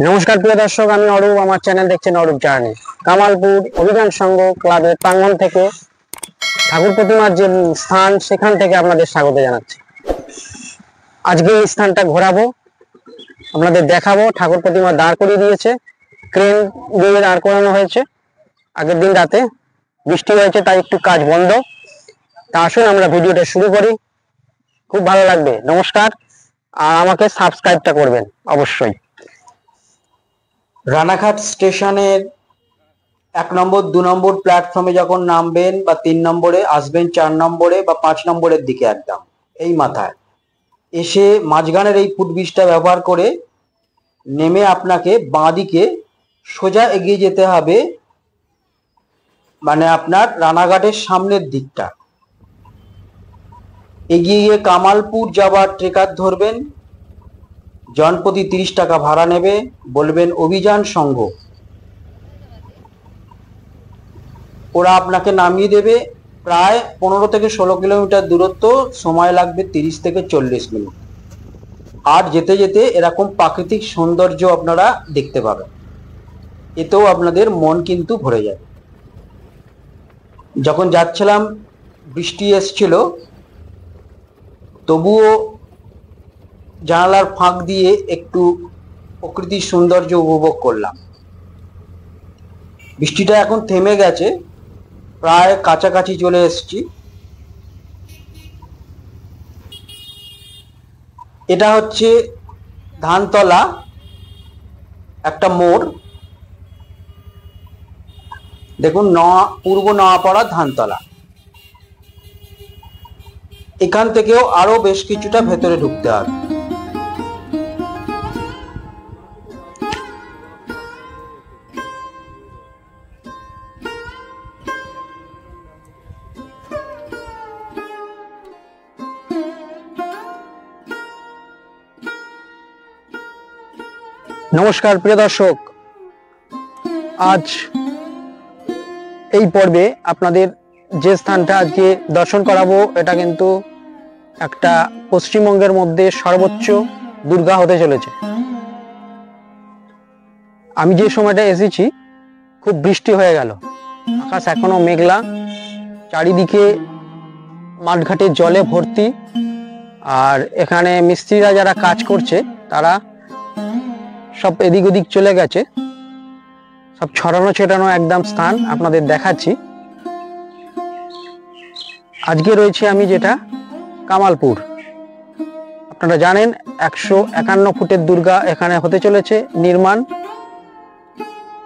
নমস্কার প্রিয় দর্শক, আমি অরূপ। আমার চ্যানেল দেখছেন অরূপ জার্নি। কামালপুর অভিযান সংঘ ক্লাবের প্রাঙ্গণ থেকে ঠাকুর প্রতিমার যে স্থান, সেখান থেকে আপনাদের স্বাগত জানাচ্ছি। আজকে এই স্থানটা ঘোরাবো, আপনাদের দেখাবো। ঠাকুর প্রতিমা দাঁড় করিয়ে দিয়েছে, ক্রেন দিয়ে দাঁড় করানো হয়েছে। আগের দিন রাতে বৃষ্টি হয়েছে, তাই একটু কাজ বন্ধ। তা আসুন আমরা ভিডিওটা শুরু করি, খুব ভালো লাগবে। নমস্কার, আর আমাকে সাবস্ক্রাইবটা করবেন অবশ্যই। রানাঘাট স্টেশনের 1 নম্বর 2 নম্বর প্ল্যাটফর্মে যখন নামবেন বা 3 নম্বরে আসবেন, 4 নম্বরে বা 5 নম্বরের দিকে একদম এই মাথায় এসে মাঝখানের এই ফুটব্রিজটা ব্যবহার করে নেমে আপনাকে বাঁ দিকে সোজা এগিয়ে যেতে হবে, মানে আপনার রানাঘাটের সামনের দিকটা এগিয়ে গিয়ে কামালপুর যাওয়ার ট্রেকার ধরবেন। জনপ্রতি 30 টাকা ভাড়া নেবে, বলবেন অভিযান সংঘ। ওরা আপনাকে নামিয়ে দেবে। প্রায় 15 থেকে 16 কিলোমিটার দূরত্ব, সময় লাগবে 30 থেকে 40 মিনিট। আর যেতে যেতে এরকম প্রাকৃতিক সৌন্দর্য আপনারা দেখতে পাবেন, এতেও আপনাদের মন কিন্তু ভরে যাবে। যখন যাচ্ছিলাম বৃষ্টি এসছিল, তবুও জানালার ফাঁক দিয়ে একটু প্রকৃতির সৌন্দর্য উপভোগ করলাম। বৃষ্টিটা এখন থেমে গেছে, প্রায় কাছাকাছি চলে এসেছি। এটা হচ্ছে ধানতলা একটা মোড়, দেখুন পূর্ব নওয়াপাড়া ধানতলা। এখান থেকেও আরো বেশ কিছুটা ভেতরে ঢুকতে হবে। নমস্কার প্রিয় দর্শক, আজ এই পর্বে আপনাদের যে স্থানটা আজকে দর্শন করাবো, এটা কিন্তু একটা পশ্চিমবঙ্গের মধ্যে সর্বোচ্চ দুর্গা হতে চলেছে। আমি যে সময়টা এসেছি খুব বৃষ্টি হয়ে গেল, আকাশ এখনো মেঘলা, চারিদিকে মাঠঘাটে জলে ভর্তি। আর এখানে মিস্ত্রিরা যারা কাজ করছে তারা সব এদিক ওদিক চলে গেছে, সব ছড়ানো ছেটানো একদম স্থান আপনাদের দেখাচ্ছি। আজকে রয়েছে আমি যেটা কামালপুর, আপনারা জানেন 151 ফুটের দুর্গা এখানে হতে চলেছে নির্মাণ।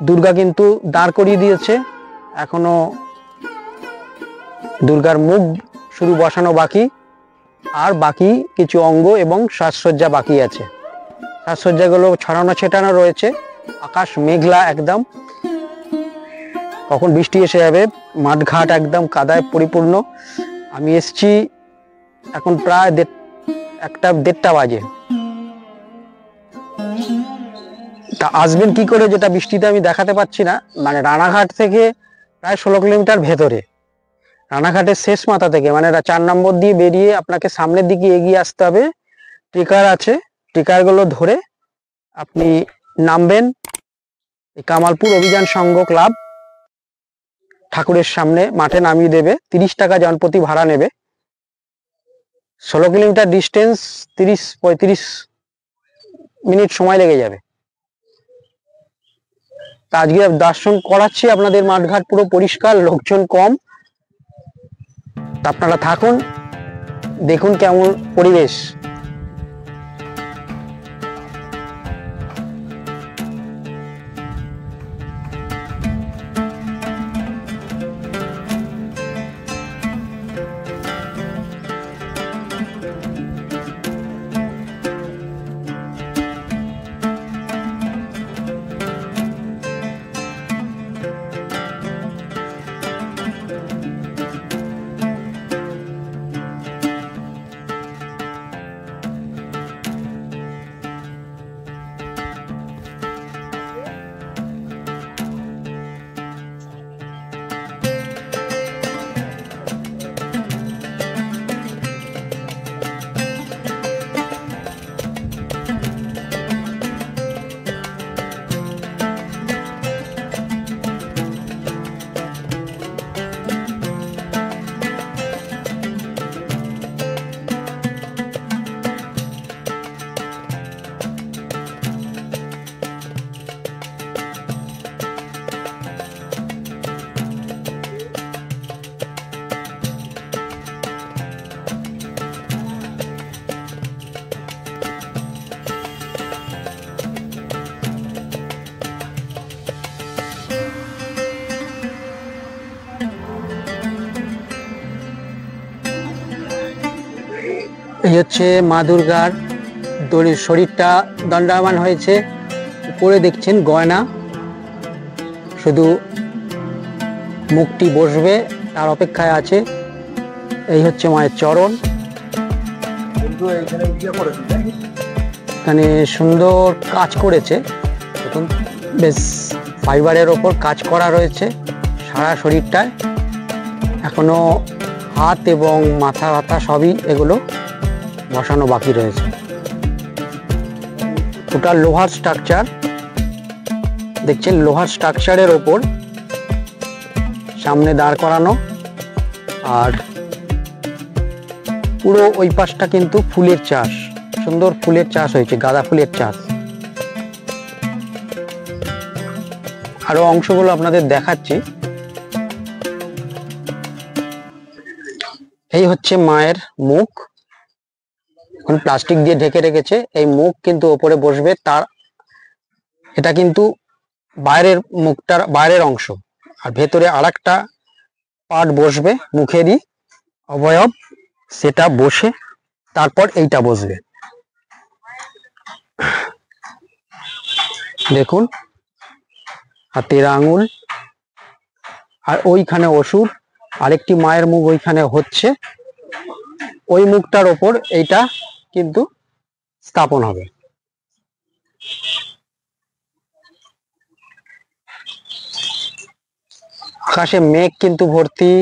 দুর্গা কিন্তু দাঁড় করিয়ে দিয়েছে, এখনো দুর্গার মুখ শুরু বসানো বাকি, আর বাকি কিছু অঙ্গ এবং সাজসজ্জা বাকি আছে। সাজসজ্জাগুলো ছড়ানো ছেটানো রয়েছে, আকাশ মেঘলা একদম, কখন বৃষ্টি এসে যাবে। মাঠঘাট একদম কাদায় পরিপূর্ণ। আমি এসছি এখন প্রায় 1টা বাজে। তা আসবেন কি করে, যেটা বৃষ্টিতে আমি দেখাতে পাচ্ছি না। মানে রানাঘাট থেকে প্রায় 16 কিলোমিটার ভেতরে, রানাঘাটের শেষ মাথা থেকে, মানে 4 নম্বর দিয়ে বেরিয়ে আপনাকে সামনের দিকে এগিয়ে আসতে হবে। ট্রেকার আছে, ট্রেকারগুলো ধরে আপনি নামবেন। কামালপুর অভিযান সংঘ ক্লাব ঠাকুরের সামনে মাঠে নামিয়ে দেবে। 30 টাকা জনপ্রতি ভাড়া নেবে। 16 কিলোমিটার ডিস্টেন্স, 30-35 মিনিট সময় লেগে যাবে। তা আজকে দর্শন করাচ্ছি আপনাদের। মাঠঘাট পুরো পরিষ্কার, লোকজন কম। তা আপনারা থাকুন, দেখুন কেমন পরিবেশ। এই হচ্ছে মা দুর্গার শরীরটা দণ্ডায়মান হয়েছে, উপরে দেখছেন গয়না, শুধু মুখটি বসবে তার অপেক্ষায় আছে। এই হচ্ছে মায়ের চরণ। এখানে সুন্দর কাজ করেছে, দেখুন বেশ ফাইবারের ওপর কাজ করা রয়েছে সারা শরীরটায়। এখনো হাত এবং মাথা ব্যথা সবই এগুলো বসানো বাকি রয়েছে। টোটাল লোহার স্ট্রাকচার দেখছেন, লোহার স্ট্রাকচারের ওপর সামনে দাঁড় করানো, আর পুরো ওই পাশটা কিন্তু ফুলের চাষ, সুন্দর ফুলের চাষ হয়েছে, গাঁদা ফুলের চাষ। আরো অংশগুলো আপনাদের দেখাচ্ছি। এই হচ্ছে মায়ের মুখ, এখন প্লাস্টিক দিয়ে ঢেকে রেখেছে। এই মুখ কিন্তু ওপরে বসবে, তার এটা কিন্তু বাইরের মুখটার বাইরের অংশ, আর ভেতরে আরেকটা পার্ট বসবে মুখেরই অবয়ব, সেটা বসে তারপর এইটা বসবে। দেখুন হাতের আঙুল, আর ওইখানে অসুর, আরেকটি মায়ের মুখ ওইখানে হচ্ছে, ওই মুখটার ওপর এইটা কিন্তু স্থাপন হবে। আকাশে মেঘ কিন্তু ভর্তি,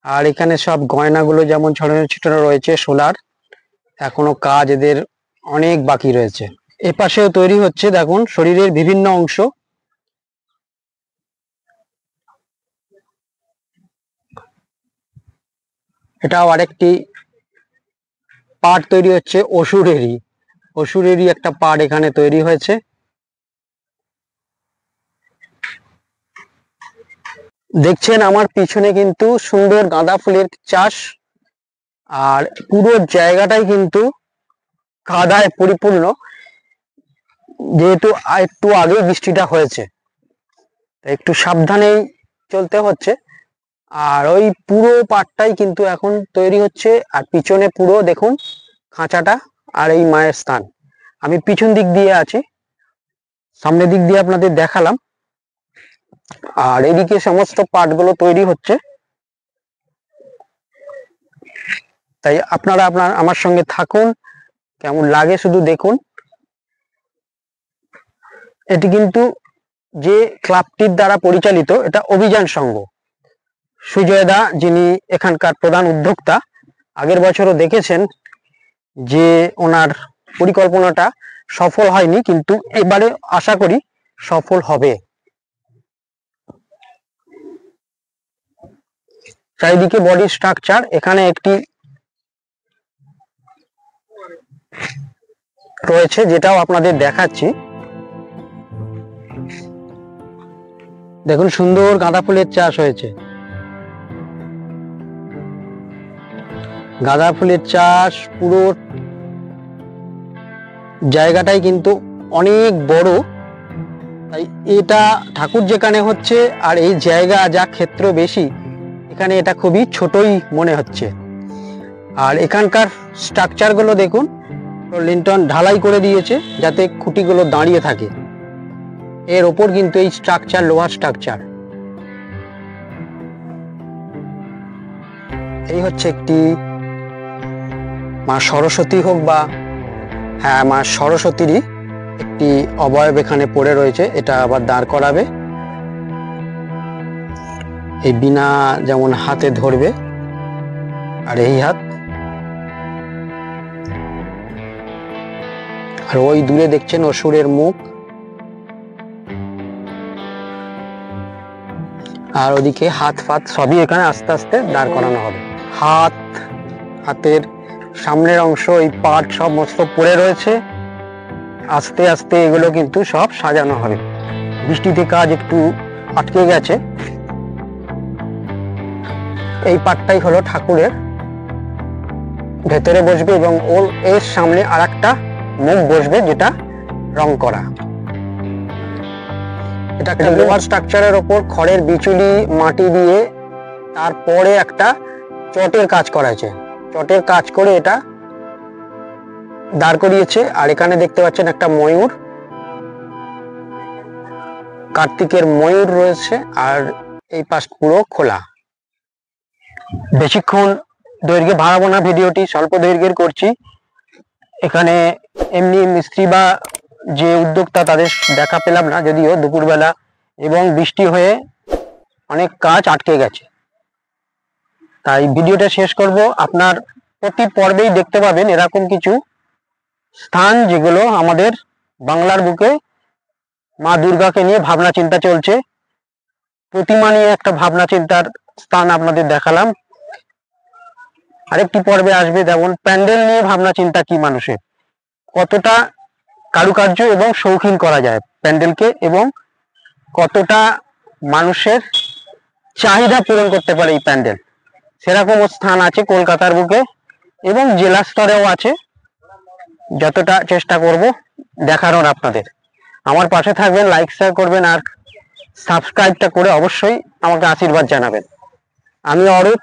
আর এখানে সব গয়নাগুলো যেমন ছড়ানো ছিটানো রয়েছে সোলার, এখনো কাজ এদের অনেক বাকি রয়েছে। এপাশেও তৈরি হচ্ছে, দেখুন শরীরের বিভিন্ন অংশ। এটাও আরেকটি পার্ট তৈরি হচ্ছে, অসুরেরই একটা পার্ট এখানে তৈরি হয়েছে। দেখছেন আমার পিছনে কিন্তু সুন্দর গাঁদা ফুলের চাষ, আর পুরো জায়গাটাই কিন্তু কাদায় পরিপূর্ণ, যেহেতু একটু আগে বৃষ্টিটা হয়েছে, একটু সাবধানেই চলতে হচ্ছে। আর ওই পুরো পাটটাই কিন্তু এখন তৈরি হচ্ছে, আর পিছনে পুরো দেখুন খাঁচাটা আর এই মায়ের স্থান। আমি পিছন দিক দিয়ে আছি, সামনের দিক দিয়ে আপনাদের দেখালাম, আর এদিকে সমস্ত পাটগুলো তৈরি হচ্ছে। তাই আপনারা আমার সঙ্গে থাকুন, কেমন লাগে শুধু দেখুন। এটি কিন্তু যে ক্লাবটির দ্বারা পরিচালিত, এটা অভিযান সংঘ। সুজয় দা যিনি এখানকার প্রধান উদ্যোক্তা, আগের বছরও দেখেছেন যে ওনার পরিকল্পনাটা সফল হয়নি, কিন্তু এবারে আশা করি সফল হবে। চারিদিকে বডি স্ট্রাকচার, এখানে একটি রয়েছে যেটাও আপনাদের দেখাচ্ছি। দেখুন সুন্দর গাঁদা ফুলের চাষ হয়েছে, গাঁদা ফুলের চাষ, পুরো জায়গাটাই কিন্তু অনেক বড়। তাই এটা ঠাকুর যেখানে হচ্ছে আর এই জায়গা যা ক্ষেত্র বেশি, এখানে এটা খুবই ছোটই মনে হচ্ছে। আর এখানকার স্ট্রাকচার গুলো দেখুন, লিন্টন ঢালাই করে দিয়েছে যাতে খুঁটিগুলো দাঁড়িয়ে থাকে, এর ওপর কিন্তু এই স্ট্রাকচার লোহার স্ট্রাকচার। এই হচ্ছে একটি মা সরস্বতী হোক বা, হ্যাঁ মা সরস্বতীরই একটি অবয়ব এখানে পড়ে রয়েছে, এটা আবার দাঁড় করাবে। এই বিনা যেমন হাতে ধরবে, আর এই হাত, আর ওই দূরে দেখছেন অসুরের মুখ, আর ওদিকে হাত ফাত সবই এখানে আস্তে আস্তে দাঁড় করানো হবে। হাতের সামনের অংশ, এই পাট সমস্ত পড়ে রয়েছে, আস্তে আস্তে এগুলো কিন্তু সব সাজানো হবে। বৃষ্টিতে কাজ একটু আটকে গেছে। এই পাটটাই হলো ঠাকুরের, ভেতরে বসবে এবং ওর এর সামনে আর একটা মুখ বসবে যেটা রং করা। এটা একটা লোহার স্ট্রাকচারের ওপর খড়ের বিচুলি মাটি দিয়ে তারপরে একটা চটের কাজ করা হয়েছে। চটের কাজ করে এটা দাঁড় করিয়েছে। আর এখানে দেখতে পাচ্ছেন একটা ময়ূর, কার্তিকের ময়ূর রয়েছে। আর এই পাশ পুরো খোলা। বেশিক্ষণ দৈর্ঘ্যে বাড়াবো না, ভিডিওটি স্বল্প দৈর্ঘ্যের করছি। এখানে এমনি মিস্ত্রি বা যে উদ্যোক্তা তাদের দেখা পেলাম না, যদিও দুপুরবেলা এবং বৃষ্টি হয়ে অনেক কাজ আটকে গেছে। তাই ভিডিওটা শেষ করব। আপনার প্রতি পর্বেই দেখতে পাবেন এরকম কিছু স্থান যেগুলো আমাদের বাংলার বুকে মা দুর্গাকে নিয়ে ভাবনা চিন্তা চলছে। প্রতিমা নিয়ে একটা ভাবনা চিন্তার স্থান আপনাদের দেখালাম। আরেকটি পর্বে আসবে যেমন প্যান্ডেল নিয়ে ভাবনা চিন্তা কি মানুষের, কতটা কারুকার্য এবং শৌখিন করা যায় প্যান্ডেলকে, এবং কতটা মানুষের চাহিদা পূরণ করতে পারে এই প্যান্ডেল, সেরকম স্থান আছে কলকাতার বুকে এবং জেলা স্তরেও আছে। যতটা চেষ্টা করব দেখানোর আপনাদের। আমার পাশে থাকবেন, লাইক শেয়ার করবেন আর সাবস্ক্রাইবটা করে অবশ্যই আমাকে আশীর্বাদ জানাবেন। আমি অরূপ,